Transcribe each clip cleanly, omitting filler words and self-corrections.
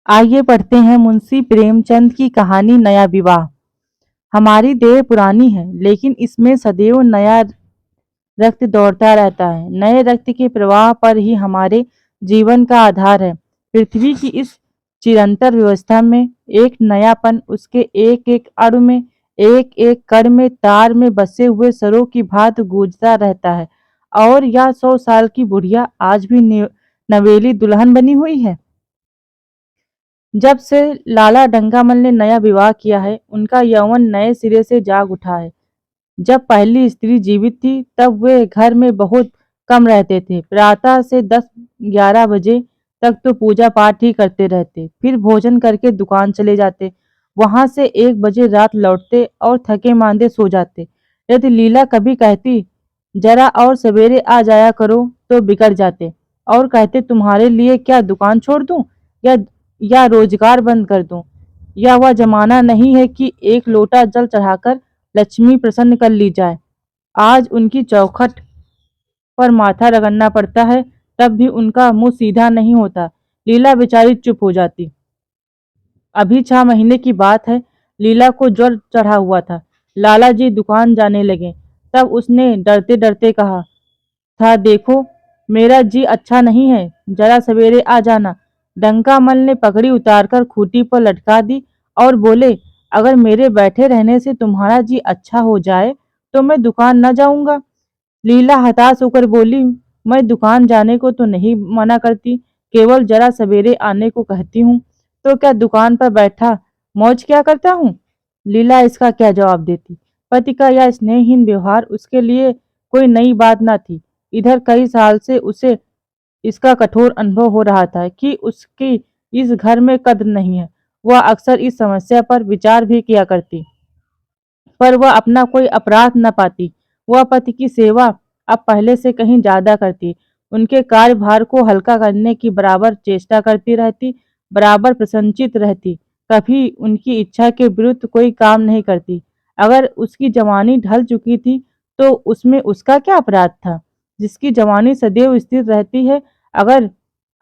आइए पढ़ते हैं मुंशी प्रेमचंद की कहानी नया विवाह। हमारी देह पुरानी है, लेकिन इसमें सदैव नया रक्त दौड़ता रहता है। नए रक्त के प्रवाह पर ही हमारे जीवन का आधार है। पृथ्वी की इस चिरंतर व्यवस्था में एक नयापन उसके एक एक अणु में, एक एक कण में, तार में बसे हुए सरों की भांति गूंजता रहता है। और यह 100 साल की बुढ़िया आज भी नवेली दुल्हन बनी हुई है। जब से लाला डंकामल ने नया विवाह किया है, उनका यौवन नए सिरे से जाग उठा है। जब पहली स्त्री जीवित थी, तब वे घर में बहुत कम रहते थे। प्रातः से 10-11 बजे तक तो पूजा पाठ ही करते रहते, फिर भोजन करके दुकान चले जाते। वहां से 1 बजे रात लौटते और थके मांदे सो जाते। यदि लीला कभी कहती, जरा और सवेरे आ जाया करो, तो बिगड़ जाते और कहते, तुम्हारे लिए क्या दुकान छोड़ दूं या रोजगार बंद कर दूं। या वह जमाना नहीं है कि एक लोटा जल चढ़ाकर लक्ष्मी प्रसन्न कर ली जाए। आज उनकी चौखट पर माथा रगड़ना पड़ता है, तब भी उनका मुंह सीधा नहीं होता। लीला बेचारी चुप हो जाती। अभी 6 महीने की बात है। लीला को ज्वर चढ़ा हुआ था। लाला जी दुकान जाने लगे, तब उसने डरते डरते कहा था, देखो मेरा जी अच्छा नहीं है, जरा सवेरे आ जाना। डंकामल ने पगड़ी उतारकर खूंटी पर लटका दी और बोले, अगर मेरे बैठे रहने से तुम्हारा जी अच्छा हो जाए तो मैं दुकान न जाऊंगा। लीला हताश होकर बोली, मैं दुकान जाने को तो नहीं मना करती, केवल जरा सवेरे आने को कहती हूँ। तो क्या दुकान पर बैठा मौज क्या करता हूँ। लीला इसका क्या जवाब देती। पति का यह स्नेहहीन व्यवहार उसके लिए कोई नई बात न थी। इधर कई साल से उसे इसका कठोर अनुभव हो रहा था कि उसकी इस घर में कद्र नहीं है। वह अक्सर इस समस्या पर विचार भी किया करती, पर वह अपना कोई अपराध न पाती। वह पति की सेवा अब पहले से कहीं ज्यादा करती, उनके कार्यभार को हल्का करने की बराबर चेष्टा करती रहती, बराबर प्रसन्नचित रहती, कभी उनकी इच्छा के विरुद्ध कोई काम नहीं करती। अगर उसकी जवानी ढल चुकी थी, तो उसमें उसका क्या अपराध था। जिसकी जवानी सदैव स्थिर रहती है, अगर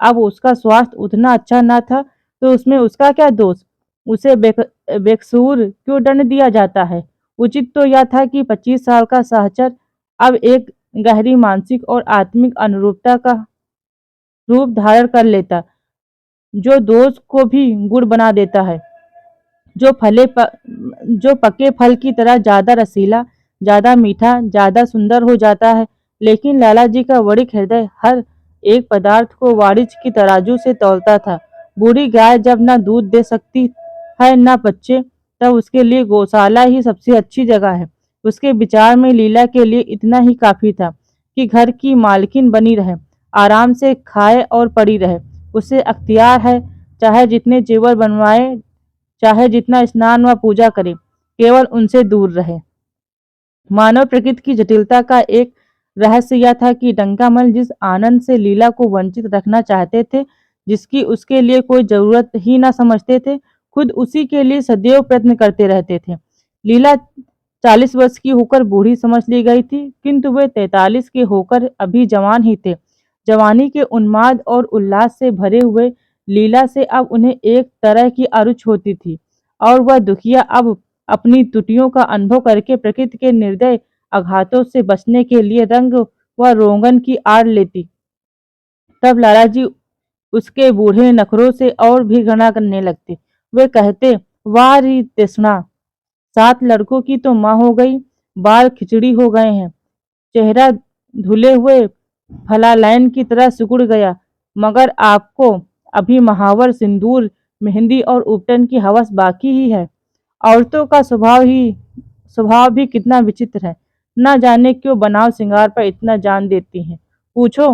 अब उसका स्वास्थ्य उतना अच्छा न था, तो उसमें उसका क्या दोष। उसे बेकसूर क्यों दंड दिया जाता है। उचित तो यह था कि 25 साल का सहचर अब एक गहरी मानसिक और आत्मिक अनुरूपता का रूप धारण कर लेता, जो दोष को भी गुण बना देता है, जो पके फल की तरह ज्यादा रसीला, ज्यादा मीठा, ज्यादा सुंदर हो जाता है। लेकिन लाला जी का वणिक हृदय हर एक पदार्थ को वाणिज्य की तराजू से तौलता था। बूढ़ी गाय जब न दूध दे सकती है न बच्चे, तब उसके लिए गौशाला ही सबसे अच्छी जगह है। उसके विचार में लीला के लिए इतना ही काफी था कि घर की मालकिन बनी रहे, आराम से खाए और पड़ी रहे। उसे अख्तियार है, चाहे जितने जेवर बनवाए, चाहे जितना स्नान व पूजा करे, केवल उनसे दूर रहे। मानव प्रकृति की जटिलता का एक रहस्य यह था कि डंकामल जिस आनंद से लीला को वंचित रखना चाहते थे, जिसकी उसके लिए कोई जरूरत ही न समझते थे, खुद उसी के लिए सदैव प्रयत्न करते रहते थे। लीला 40 वर्ष की होकर बूढ़ी समझ ली गई थी, किंतु वे 43 के होकर अभी जवान ही थे। जवानी के उन्माद और उल्लास से भरे हुए लीला से अब उन्हें एक तरह की अरुच होती थी, और वह दुखिया अब अपनी त्रुटियों का अनुभव करके प्रकृति के निर्दय आघातों से बचने के लिए रंग व रोगन की आड़ लेती। तब लाला जी उसके बूढ़े नखरों से और भी घृणा करने लगते। वे कहते, वाह री तृष्णा, 7 लड़कों की तो माँ हो गई, बाल खिचड़ी हो गए हैं, चेहरा धुले हुए फलालैन की तरह सिकुड़ गया, मगर आपको अभी महावर, सिंदूर, मेहंदी और उपटन की हवस बाकी ही है। औरतों का स्वभाव भी कितना विचित्र है, न जाने क्यों बनाव श्रृंगार पर इतना जान देती हैं। पूछो,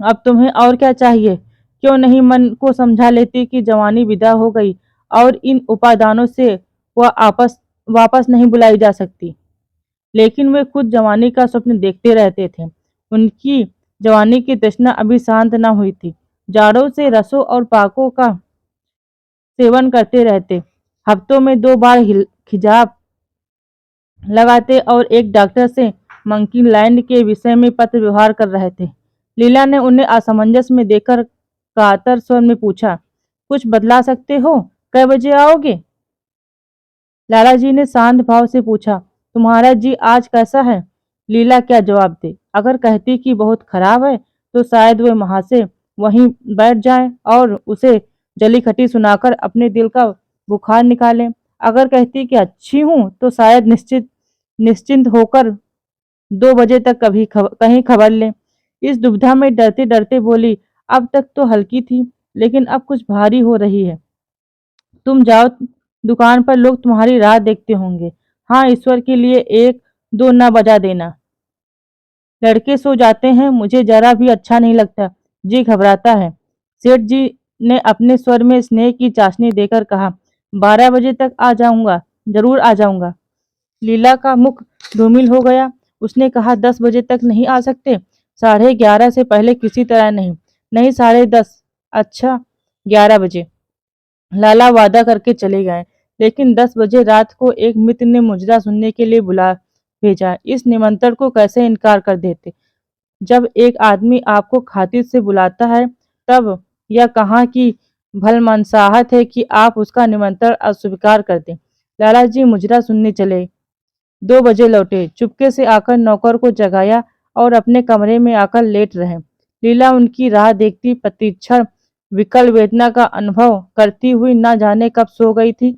अब तुम्हें और क्या चाहिए। क्यों नहीं मन को समझा लेती कि जवानी विदा हो गई और इन उपादानों से वह वापस नहीं बुलाई जा सकती। लेकिन वे खुद जवानी का स्वप्न देखते रहते थे। उनकी जवानी की तृष्णा अभी शांत न हुई थी। जाड़ों से रसों और पाकों का सेवन करते रहते, हफ्तों में 2 बार खिजाब लगाते और एक डॉक्टर से मंकी लैंड के विषय में पत्र व्यवहार कर रहे थे। लीला ने उन्हें असमंजस में देखकर कातर स्वर में पूछा, कुछ बदला सकते हो? कै बजे आओगे? लाला जी ने शांत भाव से पूछा। तुम्हारा जी आज कैसा है? लीला क्या जवाब दे? अगर कहती कि बहुत खराब है तो शायद वह वहां से वहीं बैठ जाए और उसे जली खटी सुनाकर अपने दिल का बुखार निकाले। अगर कहती कि अच्छी हूं तो शायद निश्चिंत होकर 2 बजे तक कहीं खबर ले। इस दुविधा में डरते डरते बोली, अब तक तो हल्की थी, लेकिन अब कुछ भारी हो रही है। तुम जाओ, दुकान पर लोग तुम्हारी राह देखते होंगे। हाँ, ईश्वर के लिए एक दो न बजा देना। लड़के सो जाते हैं, मुझे जरा भी अच्छा नहीं लगता, जी घबराता है। सेठ जी ने अपने स्वर में स्नेह की चाशनी देकर कहा, 12 बजे तक आ जाऊंगा, जरूर आ जाऊंगा। लीला का मुख धूमिल हो गया। उसने कहा, 10 बजे तक नहीं आ सकते? 11:30 से पहले किसी तरह नहीं। नहीं, 10:30। अच्छा, 11 बजे। लाला वादा करके चले गए, लेकिन 10 बजे रात को एक मित्र ने मुजरा सुनने के लिए बुला भेजा। इस निमंत्रण को कैसे इनकार कर देते? जब एक आदमी आपको खातिर से बुलाता है, तब यह कहाँ की भलमनसाहत है कि आप उसका निमंत्रण अस्वीकार कर दें। लाला जी मुजरा सुनने चले, 2 बजे लौटे, चुपके से आकर नौकर को जगाया और अपने कमरे में आकर लेट रहे। लीला उनकी राह देखती प्रतीक्षण विकल वेदना का अनुभव करती हुई न जाने कब सो गई थी।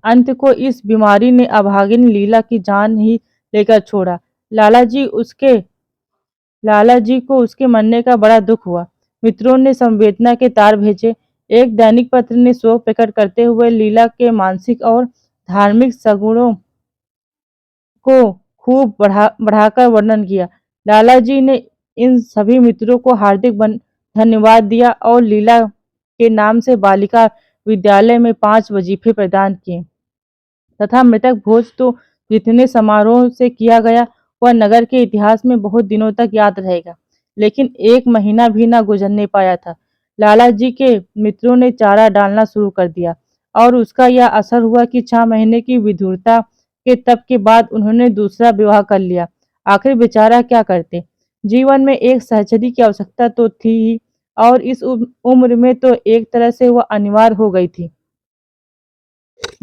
अंत को इस बीमारी ने अभागिन लीला की जान ही लेकर छोड़ा। लाला जी उसके लाला जी को उसके मरने का बड़ा दुख हुआ। मित्रों ने संवेदना के तार भेजे। एक दैनिक पत्र ने शोक प्रकट करते हुए लीला के मानसिक और धार्मिक सगुणों को खूब बढ़ाकर वर्णन किया। लाला जी ने इन सभी मित्रों को हार्दिक धन्यवाद दिया और लीला के नाम से बालिका विद्यालय में 5 वजीफे प्रदान किए तथा मृतक भोज तो जितने समारोह से किया गया वह नगर के इतिहास में बहुत दिनों तक याद रहेगा। लेकिन 1 महीना भी न गुजरने पाया था, लाला जी के मित्रों ने चारा डालना शुरू कर दिया और उसका यह असर हुआ कि 6 महीने की विधुरता के तप के बाद उन्होंने दूसरा विवाह कर लिया। आखिर बेचारा क्या करते? जीवन में एक सहचरी की आवश्यकता तो थी ही, और इस उम्र में तो एक तरह से वह अनिवार्य हो गई थी।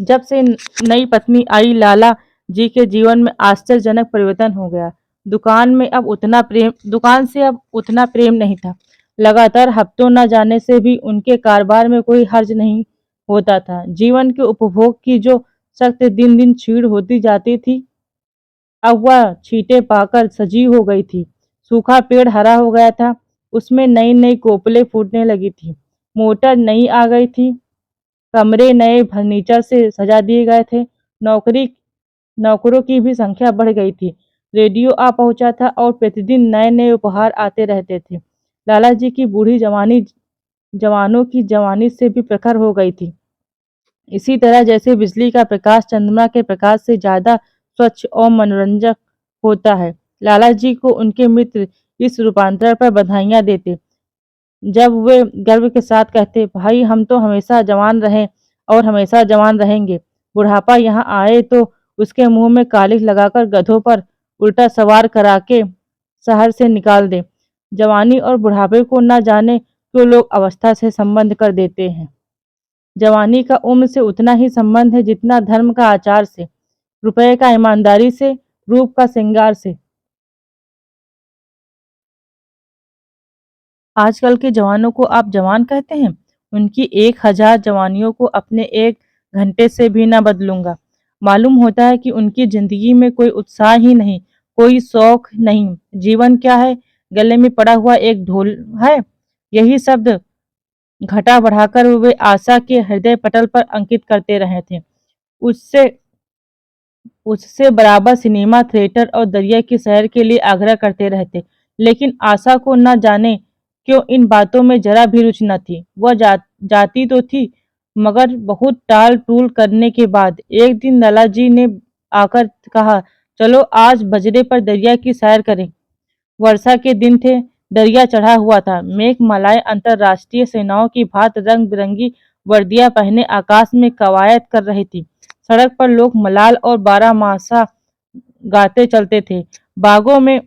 जब से नई पत्नी आई, लाला जी के जीवन में आश्चर्यजनक परिवर्तन हो गया। दुकान से अब उतना प्रेम नहीं था। लगातार हफ्तों न जाने से भी उनके कारोबार में कोई हर्ज नहीं होता था। जीवन के उपभोग की जो शक्ति दिन दिन क्षीण होती जाती थी, अब वह छींटे पाकर सजीव हो गई थी। सूखा पेड़ हरा हो गया था, उसमें नई नई कोपलें फूटने लगी थी। मोटर नई आ गई थी, कमरे नए फर्नीचर से सजा दिए गए थे। नौकरों की भी संख्या बढ़ गई थी। रेडियो आ पहुंचा था और प्रतिदिन नए नए उपहार आते रहते थे। लाला जी की बूढ़ी जवानी जवानों की जवानी से भी प्रखर हो गई थी। इसी तरह जैसे बिजली का प्रकाश चंद्रमा के प्रकाश से ज्यादा स्वच्छ और मनोरंजक होता है। लाला जी को उनके मित्र इस रूपांतरण पर बधाइयां देते, जब वे गर्व के साथ कहते, भाई हम तो हमेशा जवान रहे और हमेशा जवान रहेंगे। बुढ़ापा यहाँ आए तो उसके मुंह में कालिख लगाकर गधों पर उल्टा सवार करा के शहर से निकाल दे। जवानी और बुढ़ापे को न जाने क्यों लोग अवस्था से संबंध कर देते हैं। जवानी का उम्र से उतना ही संबंध है जितना धर्म का आचार से, रुपये का ईमानदारी से, रूप का श्रृंगार से। आजकल के जवानों को आप जवान कहते हैं? उनकी 1000 जवानियों को अपने 1 घंटे से भी न बदलूंगा। मालूम होता है कि उनकी जिंदगी में कोई उत्साह ही नहीं, कोई शौक नहीं। जीवन क्या है? गले में पड़ा हुआ एक ढोल है। यही शब्द घटा बढ़ाकर वे आशा के हृदय पटल पर अंकित करते रहे थे। उससे उससे बराबर सिनेमा, थिएटर और दरिया की सैर के लिए आग्रह करते रहते। लेकिन आशा को न जाने क्यों इन बातों में जरा भी रुचि न थी। वह जाती तो थी, मगर बहुत टाल टूल करने के बाद एक दिन लाला जी ने आकर कहा, चलो आज बजरे पर दरिया की सैर करें। वर्षा के दिन थे, दरिया चढ़ा हुआ था। मेघमालाएं अंतरराष्ट्रीय सेनाओं की भांति रंग बिरंगी वर्दियां पहने आकाश में कवायद कर रही थी। सड़क पर लोग मलाल और बारहमासा गाते चलते थे। बागों में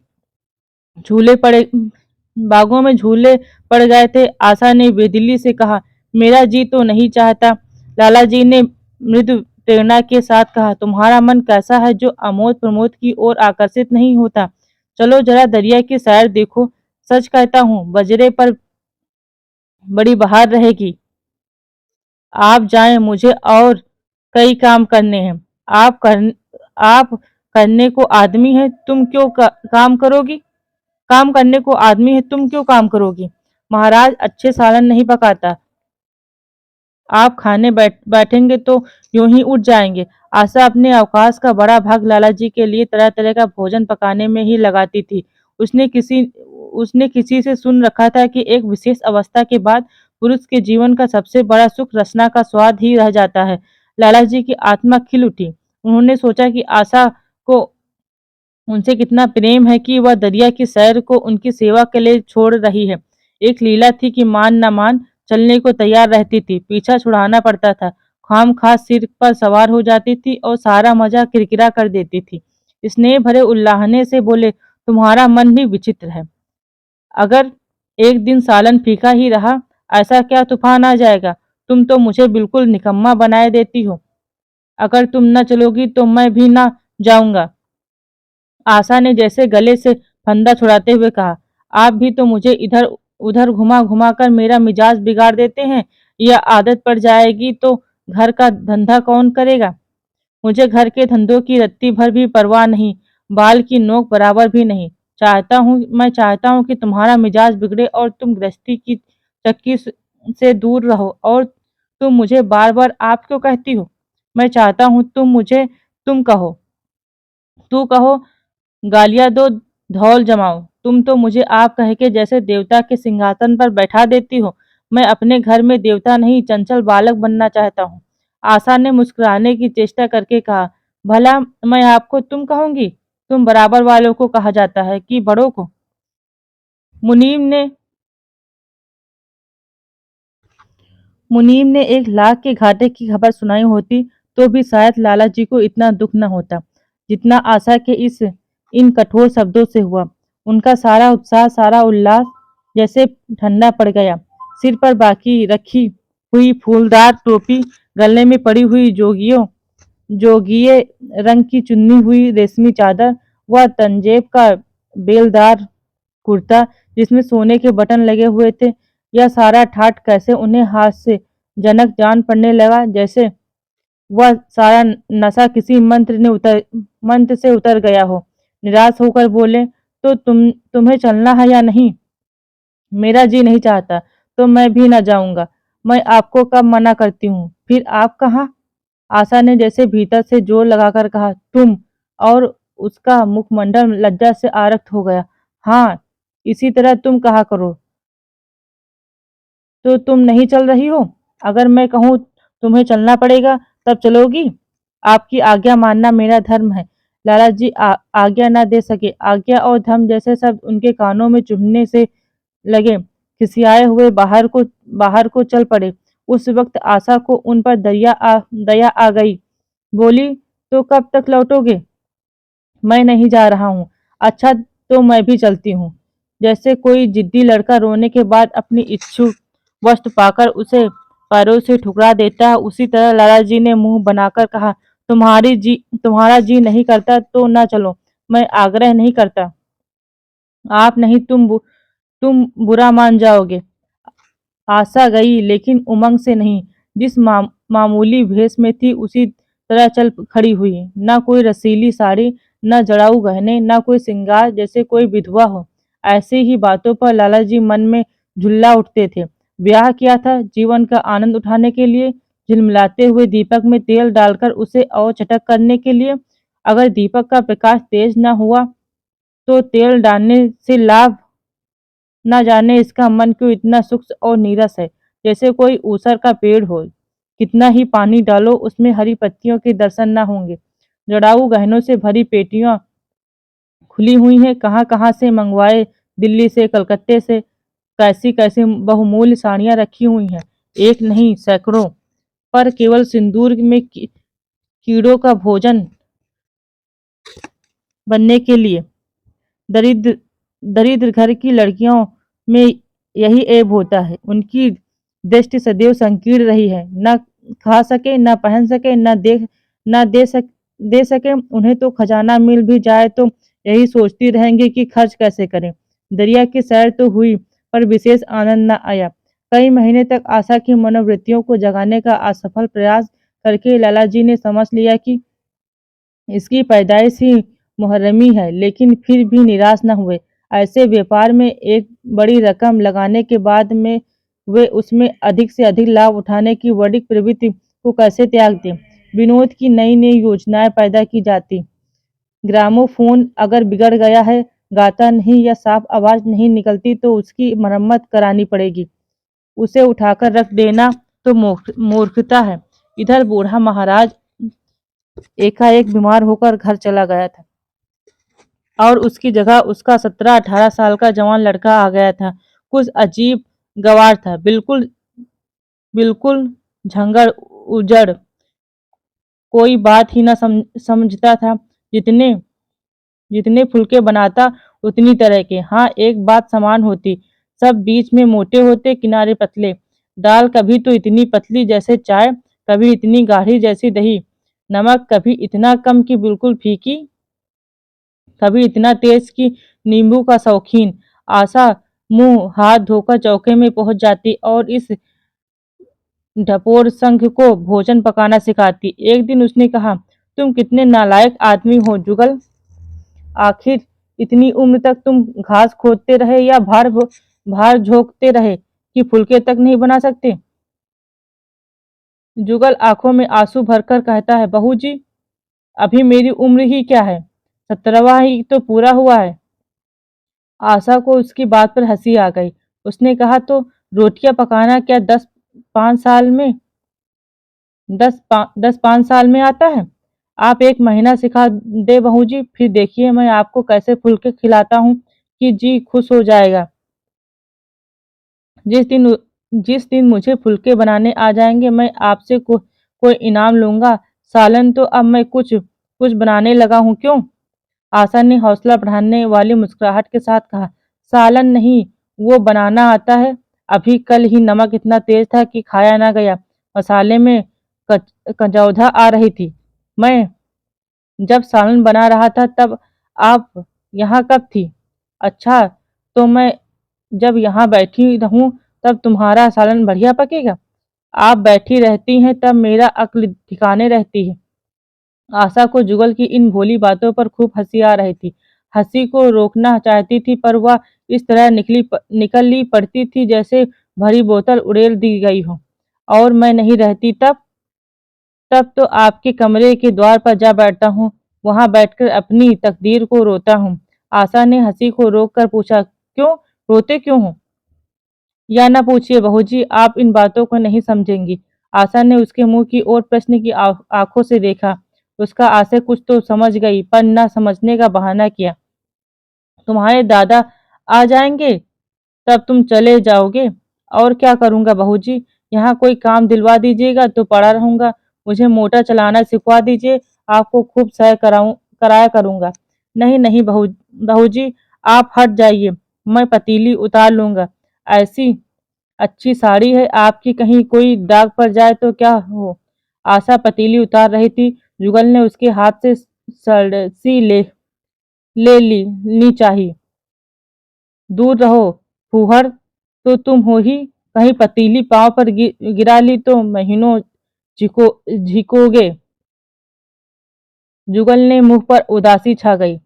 झूले पड़े बागों में झूले पड़ गए थे। आशा ने बेदिली से कहा, मेरा जी तो नहीं चाहता। लाला जी ने मृदु प्रेरणा के साथ कहा, तुम्हारा मन कैसा है जो अमोद प्रमोद की ओर आकर्षित नहीं होता? चलो जरा दरिया की सैर देखो। सच कहता हूँ, बजरे पर बड़ी बहार रहेगी। आप जाएं, मुझे और कई काम करने हैं। आप करने को आदमी है, तुम क्यों काम करोगी? काम करने को आदमी है, तुम क्यों काम करोगी? महाराज अच्छे सालन नहीं पकाता। आप खाने बैठेंगे तो यूं ही उठ जाएंगे। आशा अपने अवकाश का बड़ा भाग लाला जी के लिए तरह तरह का भोजन पकाने में ही लगाती थी। उसने किसी से सुन रखा था कि एक विशेष अवस्था के बाद पुरुष के जीवन का सबसे बड़ा सुख रचना का स्वाद ही रह जाता है। लाला जी की आत्मा खिल उठी। उन्होंने सोचा कि आशा को उनसे कितना प्रेम है कि वह दरिया की सैर को उनकी सेवा के लिए छोड़ रही है। एक लीला थी कि मान न मान चलने को तैयार रहती थी, पीछा छुड़ाना पड़ता था। खाम खास सिर पर सवार हो जाती थी और सारा मजा किरकिरा कर देती थी। स्नेह भरे उल्लाहने से बोले, तुम्हारा मन भी विचित्र है। अगर एक दिन सालन फीका ही रहा, ऐसा क्या तूफान आ जाएगा? तुम तो मुझे बिल्कुल निकम्मा बनाए देती हो। अगर तुम न चलोगी तो मैं भी न जाऊंगा। आशा ने जैसे गले से फंदा छुड़ाते हुए कहा, आप भी तो मुझे इधर उधर घुमा घुमा कर मेरा मिजाज बिगाड़ देते हैं। यह आदत पड़ जाएगी तो घर का धंधा कौन करेगा? मुझे घर के धंधों की रत्ती भर भी परवाह नहीं, बाल की नोक बराबर भी नहीं। मैं चाहता हूँ कि तुम्हारा मिजाज बिगड़े और तुम गृहस्थी की चक्की से दूर रहो। और तुम मुझे बार बार आप क्यों कहती हो? मैं चाहता हूँ तुम मुझे तुम कहो, तू कहो, गालियां दो, धौल जमाओ। तुम तो मुझे आप कह के जैसे देवता के सिंहासन पर बैठा देती हो। मैं अपने घर में देवता नहीं, चंचल बालक बनना चाहता हूँ। आशा ने मुस्कुराने की चेष्टा करके कहा, भला मैं आपको तुम कहूंगी? तुम बराबर वालों को कहा जाता है कि बड़ों को? मुनीम ने मुनीम ने 1 लाख के घाटे की खबर सुनाई होती तो भी शायद लाला जी को इतना दुख न होता जितना आशा के इस इन कठोर शब्दों से हुआ। उनका सारा उत्साह, सारा उल्लास जैसे ठंडा पड़ गया। सिर पर बाकी रखी हुई फूलदार टोपी, गले में पड़ी हुई जोगिए रंग की चुन्नी हुई रेशमी चादर, व तंजेब का बेलदार कुर्ता जिसमें सोने के बटन लगे हुए थे। यह सारा ठाट कैसे उन्हें हाथ से जनक जान पड़ने लगा, जैसे वह सारा नशा किसी मंत्र से उतर गया हो। निराश होकर बोले, तो तुम्हें चलना है या नहीं? मेरा जी नहीं चाहता तो मैं भी न जाऊंगा। मैं आपको कब मना करती हूँ? फिर आप कहाँ? आशा ने जैसे भीतर से जोर लगाकर कहा, तुम। और उसका मुखमंडल लज्जा से आरक्त हो गया। हाँ, इसी तरह तुम कहा करो। तो तुम नहीं चल रही हो? अगर मैं कहूँ तुम्हें चलना पड़ेगा तब चलोगी? आपकी आज्ञा मानना मेरा धर्म है। लाला जी आज्ञा न दे सके। आज्ञा और धर्म जैसे शब्द उनके कानों में चुभने से लगे। खिसियाए हुए बाहर को चल पड़े। उस वक्त आशा को उन पर दया आ गई। बोली, तो कब तक लौटोगे? मैं नहीं जा रहा हूँ। अच्छा, तो मैं भी चलती हूँ। जैसे कोई जिद्दी लड़का रोने के बाद अपनी इच्छुक वस्तु पाकर उसे पैरों से ठुकरा देता है, उसी तरह लाला जी ने मुंह बनाकर कहा, तुम्हारा जी नहीं करता तो ना चलो। मैं आग्रह नहीं करता। आप नहीं, तुम बुरा मान जाओगे। आशा गई, लेकिन उमंग से नहीं। जिस मामूली भेष में थी उसी तरह चल खड़ी हुई। न कोई रसीली साड़ी, न जड़ाऊ गहने, न कोई श्रृंगार, जैसे कोई विधवा हो। ऐसे ही बातों पर लाला जी मन में झुल्ला उठते थे। ब्याह किया था जीवन का आनंद उठाने के लिए, झिलमिलाते हुए दीपक में तेल डालकर उसे और चटक करने के लिए। अगर दीपक का प्रकाश तेज न हुआ तो तेल डालने से लाभ न जाने इसका मन क्यों इतना सूक्ष्म और नीरस है, जैसे कोई ऊसर का पेड़ हो। कितना ही पानी डालो उसमें हरी पत्तियों के दर्शन न होंगे। जड़ाऊ गहनों से भरी पेटियां खुली हुई हैं, कहाँ कहाँ से मंगवाए, दिल्ली से, कलकत्ते से। कैसी कैसी बहुमूल्य साड़ियां रखी हुई हैं, एक नहीं सैकड़ों। पर केवल सिंदूर में कीड़ों का भोजन बनने के लिए। दरिद्र दरिद्र घर की लड़कियों में यही ऐब होता है। उनकी दृष्टि सदैव संकीर्ण रही है। न खा सके, न पहन सके, न दे सके। उन्हें तो खजाना मिल भी जाए तो यही सोचती रहेंगी कि खर्च कैसे करें। दरिया की सैर तो हुई, पर विशेष आनंद न आया। कई महीने तक आशा की मनोवृत्तियों को जगाने का असफल प्रयास करके लाला जी ने समझ लिया कि इसकी पैदाइश ही मुहर्रमी है, लेकिन फिर भी निराश न हुए। ऐसे व्यापार में एक बड़ी रकम लगाने के बाद में वे उसमें अधिक से अधिक लाभ उठाने की बड़ी प्रवृत्ति को कैसे त्याग दें। विनोद की नई नई योजनाएं पैदा की जाती। ग्रामोफोन अगर बिगड़ गया है, गाता नहीं या साफ आवाज नहीं निकलती तो उसकी मरम्मत करानी पड़ेगी। उसे उठाकर रख देना तो मूर्खता है। इधर बूढ़ा महाराज एकाएक बीमार होकर घर चला गया था और उसकी जगह उसका 17-18 साल का जवान लड़का आ गया था। कुछ अजीब गवार था, बिल्कुल बिल्कुल झंगड़ उजड़, कोई बात ही न समझता था। जितने जितने फुलके बनाता उतनी तरह के। हाँ, एक बात समान होती, सब बीच में मोटे होते, किनारे पतले। दाल कभी तो इतनी पतली जैसे चाय, कभी इतनी गाढ़ी जैसी दही। नमक कभी इतना कम कि बिल्कुल फीकी, कभी इतना तेज कि नींबू का शौकीन। आशा मुंह हाथ धोकर चौके में पहुंच जाती और इस ढपोर संघ को भोजन पकाना सिखाती। एक दिन उसने कहा, तुम कितने नालायक आदमी हो जुगल। आखिर इतनी उम्र तक तुम घास खोदते रहे या भार झोंकते रहे कि फुलके तक नहीं बना सकते। जुगल आंखों में आंसू भरकर कहता है, बहू जी, अभी मेरी उम्र ही क्या है, 17वां ही तो पूरा हुआ है। आशा को उसकी बात पर हंसी आ गई। उसने कहा, तो रोटियां पकाना क्या 10-5 साल में 10-5 साल में आता है। आप एक महीना सिखा दे बहू जी, फिर देखिए मैं आपको कैसे फुलके खिलाता हूँ कि जी खुश हो जाएगा। जिस दिन जिस दिन मुझे फुलके बनाने आ जाएंगे, मैं आपसे कोई इनाम लूंगा। सालन तो अब मैं कुछ कुछ बनाने लगा हूँ। क्यों? आशा ने हौसला बढ़ाने वाली मुस्कुराहट के साथ कहा, सालन नहीं, वो बनाना आता है। अभी कल ही नमक इतना तेज था कि खाया ना गया। मसाले में कंजौधा आ रही थी। मैं जब सालन बना रहा था तब आप यहाँ कब थी? अच्छा, तो मैं जब यहाँ बैठी रहूं तब तुम्हारा सालन बढ़िया पकेगा। आप बैठी रहती हैं तब मेरा अक्ल ठिकाने रहती है। आशा को जुगल की इन भोली बातों पर खूब हंसी आ रही थी। हंसी को रोकना चाहती थी, पर वह इस तरह निकली पड़ती थी जैसे भरी बोतल उड़ेल दी गई हो। और मैं नहीं रहती तब तो आपके कमरे के द्वार पर जा बैठता हूँ, वहां बैठकर अपनी तकदीर को रोता हूँ। आशा ने हंसी को रोककर पूछा, क्यों रोते क्यों हो? या ना पूछिए बहू जी, आप इन बातों को नहीं समझेंगी। आशा ने उसके मुंह की ओर प्रश्न की आंखों से देखा। उसका आशा कुछ तो समझ गई, पर न समझने का बहाना किया। तुम्हारे दादा आ जाएंगे तब तुम चले जाओगे। और क्या करूंगा बहू जी, यहाँ कोई काम दिलवा दीजिएगा तो पड़ा रहूंगा। मुझे मोटर चलाना सिखवा दीजिए, आपको खूब सैर कराया करूंगा। नहीं नहीं बहू जी, आप हट जाइए, मैं पतीली उतार लूंगा। ऐसी अच्छी साड़ी है आपकी, कहीं कोई दाग पड़ जाए तो क्या हो। आशा पतीली उतार रही थी, जुगल ने उसके हाथ से सड़सी ले ली चाहिए। दूर रहो फूहड़, तो तुम हो ही, कहीं पतीली पांव पर गिरा ली तो महीनों झिकोगे। जुगल ने मुख पर उदासी छा गई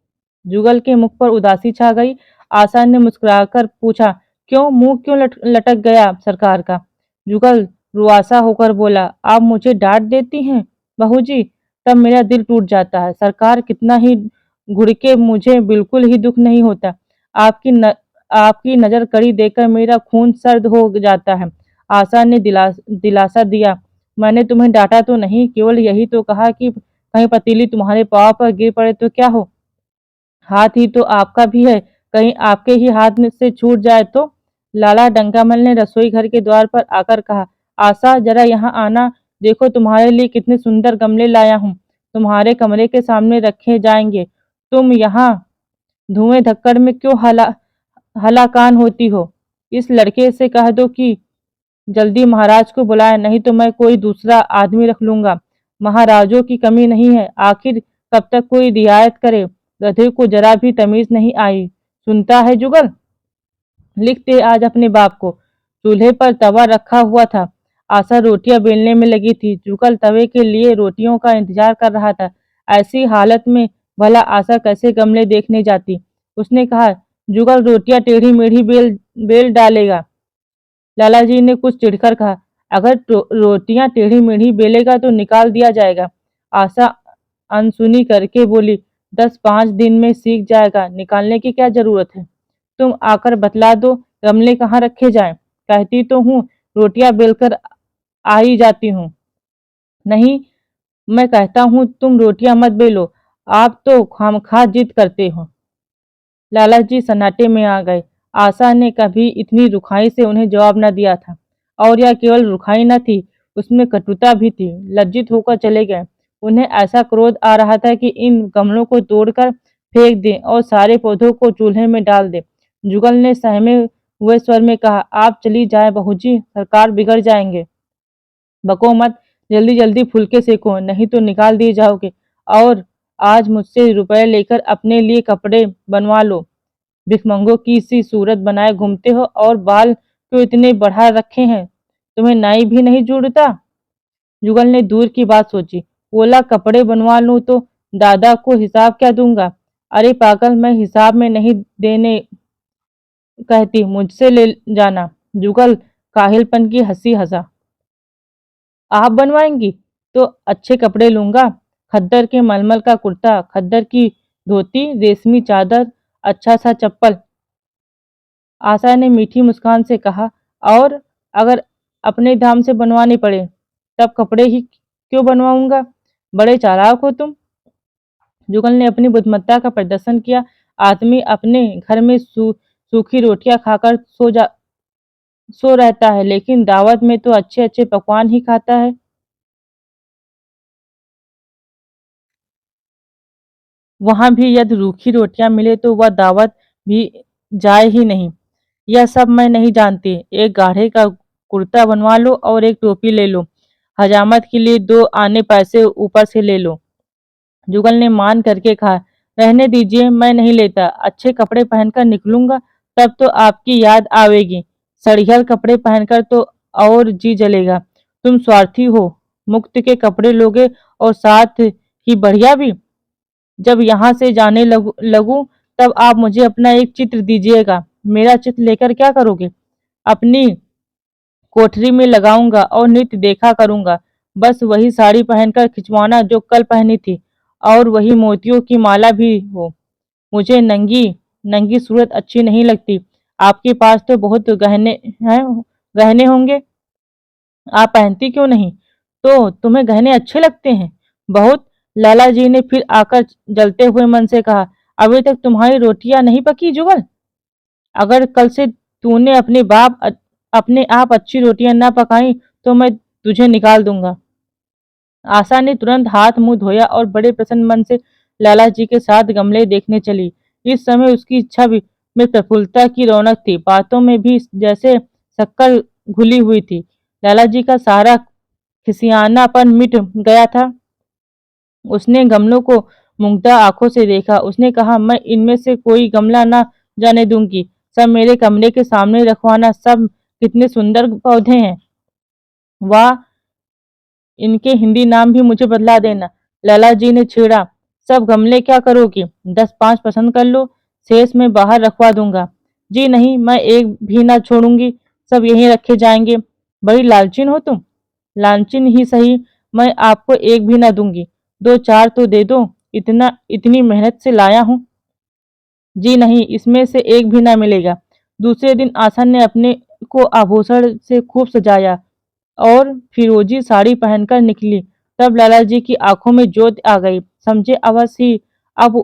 जुगल के मुख पर उदासी छा गई। आशा ने मुस्कुराकर पूछा, क्यों मुंह क्यों लटक गया सरकार का? जुगल रुआसा होकर बोला, आप मुझे डांट देती हैं बहू जी, तब मेरा दिल टूट जाता है। सरकार कितना ही घुड़के मुझे बिल्कुल ही दुख नहीं होता। आपकी नजर कड़ी देकर मेरा खून सर्द हो जाता है। आशा ने दिलासा दिया, मैंने तुम्हें डांटा तो नहीं, केवल यही तो कहा कि कहीं पतीली तुम्हारे पाँव पर गिर पड़े तो क्या हो। हाथ ही तो आपका भी है, कहीं आपके ही हाथ में से छूट जाए तो। लाला डंकामल ने रसोई घर के द्वार पर आकर कहा, आशा जरा यहाँ आना, देखो तुम्हारे लिए कितने सुंदर गमले लाया हूँ, तुम्हारे कमरे के सामने रखे जाएंगे। तुम यहाँ धुएं धक्कड़ में क्यों हलाकान होती हो? इस लड़के से कह दो कि जल्दी महाराज को बुलाएं, नहीं तो मैं कोई दूसरा आदमी रख लूंगा। महाराजों की कमी नहीं है, आखिर कब तक कोई रियायत करे। गधे को जरा भी तमीज नहीं आई। सुनता है जुगल, लिखते आज अपने बाप को। चूल्हे पर तवा रखा हुआ था। आशा रोटियां बेलने में लगी थी। जुगल तवे के लिए रोटियों का इंतजार कर रहा था। ऐसी हालत में भला आशा कैसे गमले देखने जाती। उसने कहा, जुगल रोटियां टेढ़ी मेढ़ी बेल बेल डालेगा। लाला जी ने कुछ चिढ़कर कहा, अगर रोटियां टेढ़ी मेढ़ी बेलेगा तो निकाल दिया जाएगा। आशा अनसुनी करके बोली, 10-5 दिन में सीख जाएगा, निकालने की क्या जरूरत है। तुम आकर बतला दो गमले कहाँ रखे जाएं। कहती तो हूँ रोटियां बेलकर आ ही जाती हूँ। नहीं, मैं कहता हूँ तुम रोटियां मत बेलो, आप तो खामखा जिद करते हो। लाला जी सन्नाटे में आ गए। आशा ने कभी इतनी रुखाई से उन्हें जवाब न दिया था, और यह केवल रुखाई न थी, उसमें कटुता भी थी। लज्जित होकर चले गए। उन्हें ऐसा क्रोध आ रहा था कि इन गमलों को तोड़कर फेंक दें और सारे पौधों को चूल्हे में डाल दें। जुगल ने सहमे हुए स्वर में कहा, आप चली जाए बहू जी, सरकार बिगड़ जाएंगे। बको मत, जल्दी जल्दी फुलके सेको, नहीं तो निकाल दिए जाओगे। और आज मुझसे रुपए लेकर अपने लिए कपड़े बनवा लो। भिखमंगों की सी सूरत बनाए घूमते हो और बाल क्यों इतने बढ़ा रखे हैं, तुम्हें नाई भी नहीं जुड़ता। जुगल ने दूर की बात सोची। बोला, कपड़े बनवा लूं तो दादा को हिसाब क्या दूंगा। अरे पागल, मैं हिसाब में नहीं देने कहती, मुझसे ले जाना। जुगल काहिलपन की हंसी हंसा। आप बनवाएंगी तो अच्छे कपड़े लूंगा, खद्दर के मलमल का कुर्ता, खद्दर की धोती, रेशमी चादर, अच्छा सा चप्पल। आशा ने मीठी मुस्कान से कहा, और अगर अपने दाम से बनवाने पड़े तब कपड़े ही क्यों बनवाऊंगा। बड़े चालाक हो तुम। जुगल ने अपनी बुद्धिमत्ता का प्रदर्शन किया। आदमी अपने घर में सूखी रोटियां खाकर सो रहता है, लेकिन दावत में तो अच्छे अच्छे पकवान ही खाता है। वहां भी यदि रूखी रोटियां मिले तो वह दावत भी जाए ही नहीं। यह सब मैं नहीं जानती। एक गाढ़े का कुर्ता बनवा लो और एक टोपी ले लो। हजामत के लिए 2 आने पैसे ऊपर से ले लो। जुगल ने मान करके कहा, रहने दीजिए, मैं नहीं लेता। अच्छे कपड़े पहनकर निकलूंगा तब तो आपकी याद आवेगी। सड़ियल कपड़े पहनकर तो और जी जलेगा। तुम स्वार्थी हो, मुफ्त के कपड़े लोगे और साथ ही बढ़िया भी। जब यहाँ से जाने लगूं तब आप मुझे अपना एक चित्र दीजिएगा। मेरा चित्र लेकर क्या करोगे। अपनी कोठरी में लगाऊंगा और नित्य देखा करूंगा। बस वही साड़ी पहनकर खिंचवाना जो कल पहनी थी, और वही मोतियों की माला भी हो। मुझे नंगी नंगी सूरत अच्छी नहीं लगती। आपके पास तो बहुत गहने हैं, गहने होंगे, आप पहनती क्यों नहीं। तो तुम्हें गहने अच्छे लगते हैं। बहुत। लाला जी ने फिर आकर जलते हुए मन से कहा, अभी तक तुम्हारी रोटियां नहीं पकी जुगल। अगर कल से तूने अपने आप अच्छी रोटियां ना पकाई तो मैं तुझे निकाल दूंगा। आशा ने तुरंत हाथ मुंह धोया और बड़े प्रसन्न मन से लाला जी के साथ गमले देखने चली। इस समय उसकी इच्छा भी में प्रफुल्लता की रौनक थी, बातों में भी जैसे शक्कर घुली हुई थी। लाला जी का सारा खिसियानापन मिट गया था। उसने गमलों को मुग्धा आंखों से देखा। उसने कहा, मैं इनमें से कोई गमला ना जाने दूंगी। सब मेरे कमरे के सामने रखवाना। सब कितने सुंदर पौधे हैं। वाह, इनके हिंदी नाम भी मुझे बतला देना। लाला जी ने छेड़ा, सब गमले क्या करोगी, 10-5 पसंद कर लो, शेष में बाहर रखवा दूंगा। जी नहीं, मैं एक भी ना छोड़ूंगी, सब यहीं रखे जाएंगे। बड़ी लालचीन हो तुम। लालचीन ही सही, मैं आपको एक भी ना दूंगी, 2-4 तो दे दो, इतनी मेहनत से लाया हूँ। जी नहीं, इसमें से एक भी ना मिलेगा। दूसरे दिन आसन ने अपने को आभूषण से खूब सजाया और फिरोजी साड़ी पहनकर निकली। तब लाला जी की आंखों में जोत आ गई। समझे अवश्य ही अब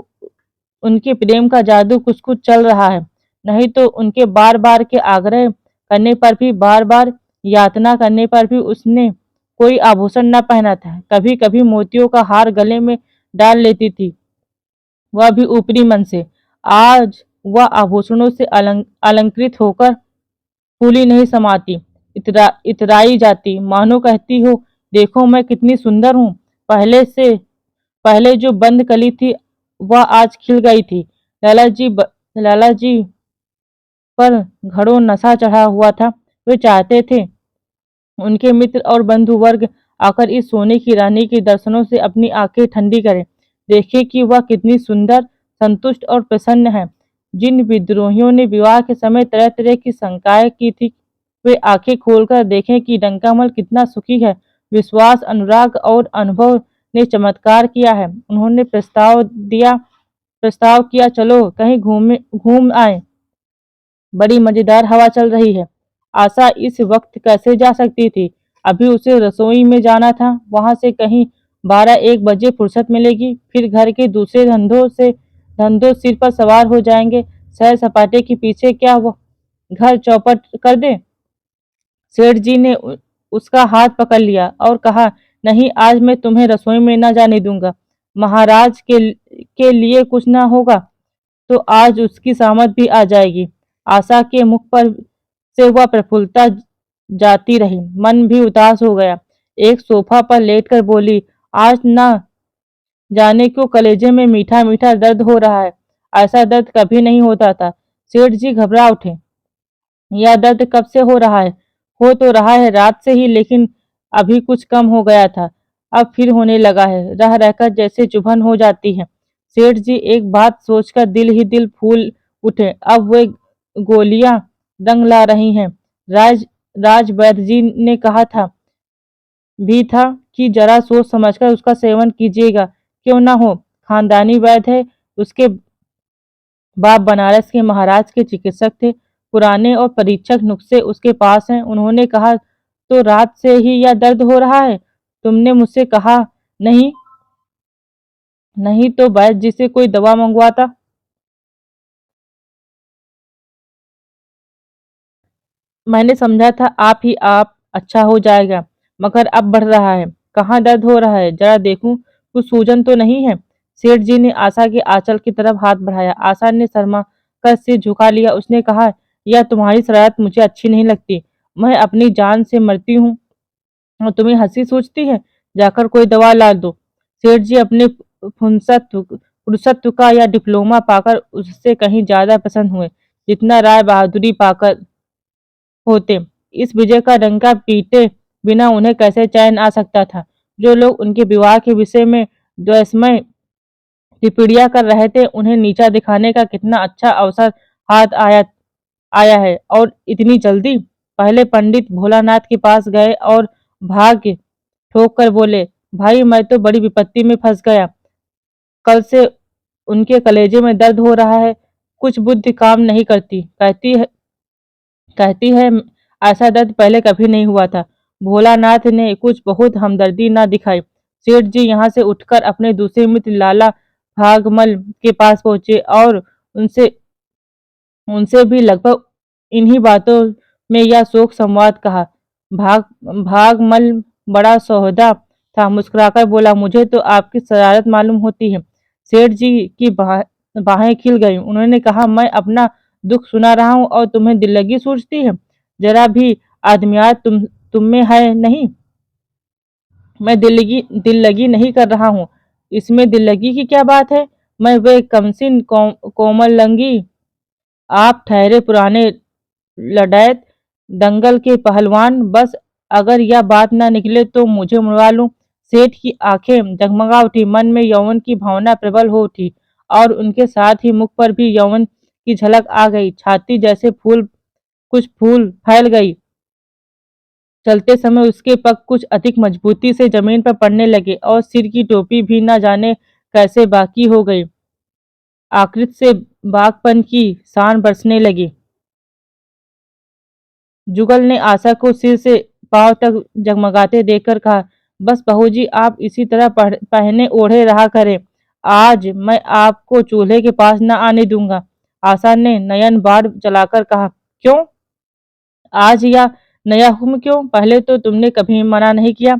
उनके प्रेम का जादू कुछ कुछ चल रहा है। नहीं तो उनके बार बार के आग्रह करने पर भी, बार बार यातना करने पर भी उसने कोई आभूषण न पहना था। कभी कभी मोतियों का हार गले में डाल लेती थी, वह भी ऊपरी मन से। आज वह आभूषणों से अलंकृत होकर फूली नहीं समाती। इतराई जाती, मानो कहती हो, देखो मैं कितनी सुंदर हूँ। पहले जो बंद कली थी वह आज खिल गई थी। लाला जी पर घड़ों नशा चढ़ा हुआ था। वे चाहते थे उनके मित्र और बंधु वर्ग आकर इस सोने की रानी के दर्शनों से अपनी आंखें ठंडी करें, देखें कि वह कितनी सुंदर, संतुष्ट और प्रसन्न है। जिन विद्रोहियों ने विवाह के समय तरह तरह की शंकाएं की थी, वे आंखें खोलकर देखें कि डंकामल कितना सुखी है। विश्वास, अनुराग और अनुभव ने चमत्कार किया है। उन्होंने प्रस्ताव किया, चलो कहीं घूम आए, बड़ी मजेदार हवा चल रही है। आशा इस वक्त कैसे जा सकती थी? अभी उसे रसोई में जाना था, वहां से कहीं 12-1 बजे फुर्सत मिलेगी, फिर घर के दूसरे धंधों सिर पर सवार हो जाएंगे। सैर सपाटे के पीछे क्या वो घर चौपट कर दे? सेठ जी ने उसका हाथ पकड़ लिया और कहा, नहीं, आज मैं तुम्हें रसोई में न जाने दूंगा। महाराज के लिए कुछ ना होगा तो आज उसकी सामत भी आ जाएगी। आशा के मुख पर से वह प्रफुल्लता जाती रही, मन भी उदास हो गया। एक सोफा पर लेटकर बोली, आज ना जाने क्यों कलेजे में मीठा मीठा दर्द हो रहा है। ऐसा दर्द कभी नहीं होता था। सेठ जी घबरा उठे। यह दर्द कब से हो रहा है? हो तो रहा है रात से ही, लेकिन अभी कुछ कम हो गया था, अब फिर होने लगा है। रह रहकर जैसे चुभन हो जाती है। सेठ जी एक बात सोचकर दिल ही दिल फूल उठे। अब वे गोलियां रंग ला रही हैं। राज राज वैद्य जी ने कहा भी था कि जरा सोच समझकर उसका सेवन कीजिएगा। क्यों ना हो, खानदानी वैद्य है। उसके बाप बनारस के महाराज के चिकित्सक थे। पुराने और परीक्षक नुस्खे उसके पास हैं। उन्होंने कहा, तो रात से ही यह दर्द हो रहा है? तुमने मुझसे कहा नहीं? नहीं तो वैद्य जी से कोई दवा मंगवाता। मैंने समझा था आप अच्छा हो जाएगा, मगर अब बढ़ रहा है। कहाँ दर्द हो रहा है, जरा देखूं, कुछ सूजन तो नहीं है? सेठ जी ने आशा के आंचल की तरफ हाथ बढ़ाया। आशा ने शर्मा कर सिर झुका लिया। उसने कहा, यह तुम्हारी शरारत मुझे अच्छी नहीं लगती। मैं अपनी जान से मरती हूँ और तुम्हें हंसी सूझती है? जाकर कोई दवा ला दो। सेठ जी अपने पुरुषत्व का यह डिप्लोमा पाकर उससे कहीं ज्यादा प्रसन्न हुए, जितना राय बहादुरी पाकर होते। इस विजय का डंका पीटे बिना उन्हें कैसे चैन आ सकता था? जो लोग उनके विवाह के विषय में द्वैषमय टिप्पणियां कर रहे थे, उन्हें नीचा दिखाने का कितना अच्छा अवसर हाथ आया है, और इतनी जल्दी। पहले पंडित भोलानाथ के पास गए और भाग्य ठोक कर बोले, भाई मैं तो बड़ी विपत्ति में फंस गया। कल से उनके कलेजे में दर्द हो रहा है। कुछ बुद्धि काम नहीं करती। कहती है ऐसा दर्द पहले कभी नहीं हुआ था। भोलानाथ ने कुछ बहुत हमदर्दी न दिखाई। सेठ जी यहाँ से उठकर अपने दूसरे मित्र लाला भागमल के पास पहुंचे और उनसे उनसे भी लगभग इन्हीं बातों में यह शोक संवाद कहा। भाग भागमल बड़ा सौहर्दा था, मुस्कुराकर बोला, मुझे तो आपकी शरारत मालूम होती है। सेठ जी की बाहें खिल गईं। उन्होंने कहा, मैं अपना दुख सुना रहा हूँ और तुम्हें दिल लगी सूझती है? जरा भी आदमियात तुम में है नहीं। मैं दिल लगी नहीं कर रहा हूँ। इसमें दिल लगी की क्या बात है? मैं वे कमसिन कोमल लंगी, आप ठहरे पुराने लड़ैत, दंगल के पहलवान, बस अगर यह बात ना निकले तो मुझे मुड़वा लूं। सेठ की आंखें जगमगा उठी, मन में यौवन की भावना प्रबल हो उठी और उनके साथ ही मुख पर भी यौवन की झलक आ गई। छाती जैसे कुछ फूल फैल गई। चलते समय उसके पग कुछ अधिक मजबूती से जमीन पर पड़ने लगे और सिर की टोपी भी न जाने कैसे बाकी हो गई। आकृति से बागपन की शान बरसने लगी। जुगल ने आशा को सिर से पांव तक जगमगाते देखकर कहा, बस बहू जी, आप इसी तरह पहने ओढ़े रहा करें। आज मैं आपको चूल्हे के पास न आने दूंगा। आशा ने नयन बाढ़ चलाकर कहा, क्यों? आज या नया हुक्म क्यों? पहले तो तुमने कभी मना नहीं किया।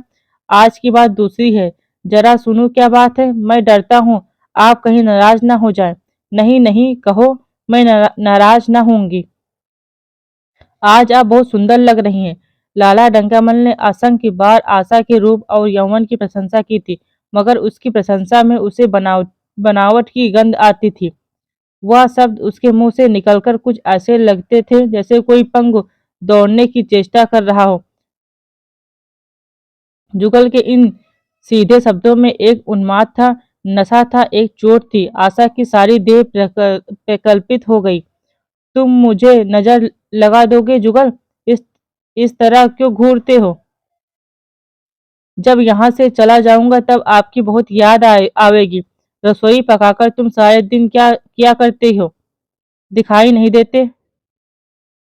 आज की बात दूसरी है। जरा सुनो क्या बात है। मैं डरता हूँ आप कहीं नाराज ना हो जाए। नहीं नहीं, कहो, मैं नाराज ना होंगी। आज आप बहुत सुंदर लग रही हैं। लाला डंकामल ने असंख्य बार आशा के रूप और यौवन की प्रशंसा की थी, मगर उसकी प्रशंसा में उसे बनावट की गंध आती थी। वह शब्द उसके मुंह से निकलकर कुछ ऐसे लगते थे जैसे कोई पंग दौड़ने की चेष्टा कर रहा हो। जुगल के इन सीधे शब्दों में एक उन्माद था, नशा था, एक चोट थी। आशा की सारी देह प्रकल्पित हो गई। तुम मुझे नजर लगा दोगे जुगल? इस तरह क्यों घूरते हो? जब यहाँ से चला जाऊंगा तब आपकी बहुत याद आवेगी। रसोई पकाकर तुम सारे दिन क्या किया करते हो? दिखाई नहीं देते?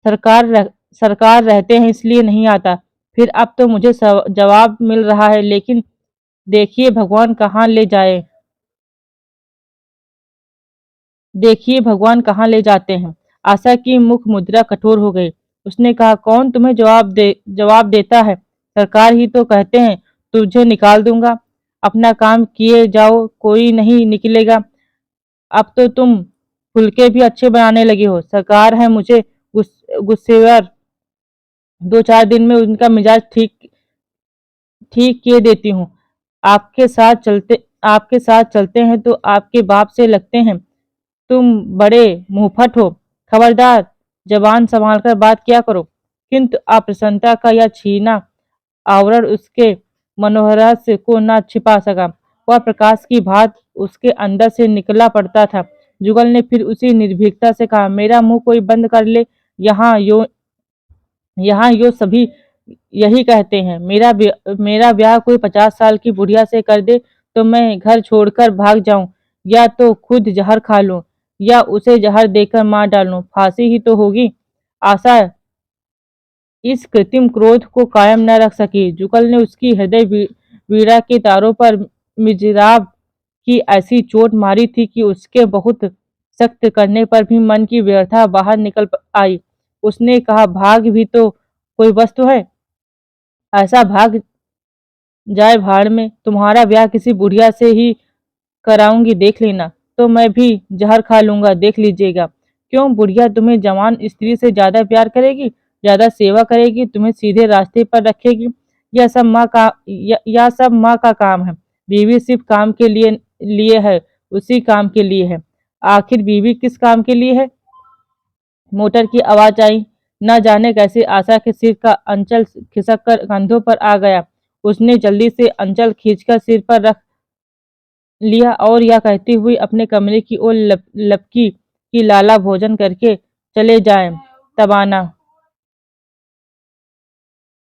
सरकार रहते हैं इसलिए नहीं आता। फिर अब तो मुझे जवाब मिल रहा है, लेकिन देखिए भगवान कहाँ ले जाए, देखिए भगवान कहाँ ले जाते हैं। आशा की मुख मुद्रा कठोर हो गई। उसने कहा, कौन तुम्हें जवाब देता है? सरकार ही तो कहते हैं तुझे निकाल दूंगा। अपना काम किए जाओ, कोई नहीं निकलेगा। अब तो तुम फुलके भी अच्छे बनाने लगे हो। सरकार है मुझे गुस्सेवर, 2-4 दिन में उनका मिजाज ठीक ठीक किए देती हूँ। आपके साथ चलते हैं तो आपके बाप से लगते हैं। तुम बड़े मुंहफट हो। खबरदार, जबान संभालकर बात किया करो। किंतु अप्रसन्नता का यह छीना आवरण उसके मनोहरास को न छिपा सका। वह प्रकाश की भांति उसके अंदर से निकला पड़ता था। जुगल ने फिर उसी निर्भीकता से कहा, मेरा मुंह कोई बंद कर ले। यहाँ यो सभी यही कहते हैं। मेरा ब्याह कोई 50 साल की बुढ़िया से कर दे तो मैं घर छोड़कर भाग जाऊं, या तो खुद जहर खा लूं, या उसे जहर देकर मार डालूं। फांसी ही तो होगी। आशा इस कृत्रिम क्रोध को कायम न रख सकी। जुगल ने उसकी हृदय वीणा के तारों पर मिजराब की ऐसी चोट मारी थी कि उसके बहुत सख्त करने पर भी मन की व्यथा बाहर निकल आई। उसने कहा, भाग भी तो कोई वस्तु है? ऐसा भाग जाए भाड़ में। तुम्हारा ब्याह किसी बुढ़िया से ही कराऊंगी, देख लेना। तो मैं भी जहर खा लूंगा, देख लीजिएगा। क्यों? बुढ़िया तुम्हें जवान स्त्री से ज्यादा प्यार करेगी, ज्यादा सेवा करेगी, तुम्हें सीधे रास्ते पर रखेगी। यह सब माँ का काम है। बीवी सिर्फ काम के लिए है, उसी काम के लिए है। आखिर बीवी किस काम के लिए है? मोटर की आवाज आई। न जाने कैसे आशा के सिर का अंचल खिसक कर कंधों पर आ गया। उसने जल्दी से अंचल खींचकर सिर पर रख लिया और यह कहती हुई अपने कमरे की ओर लपकी कि लाला भोजन करके चले जाएं। तबाना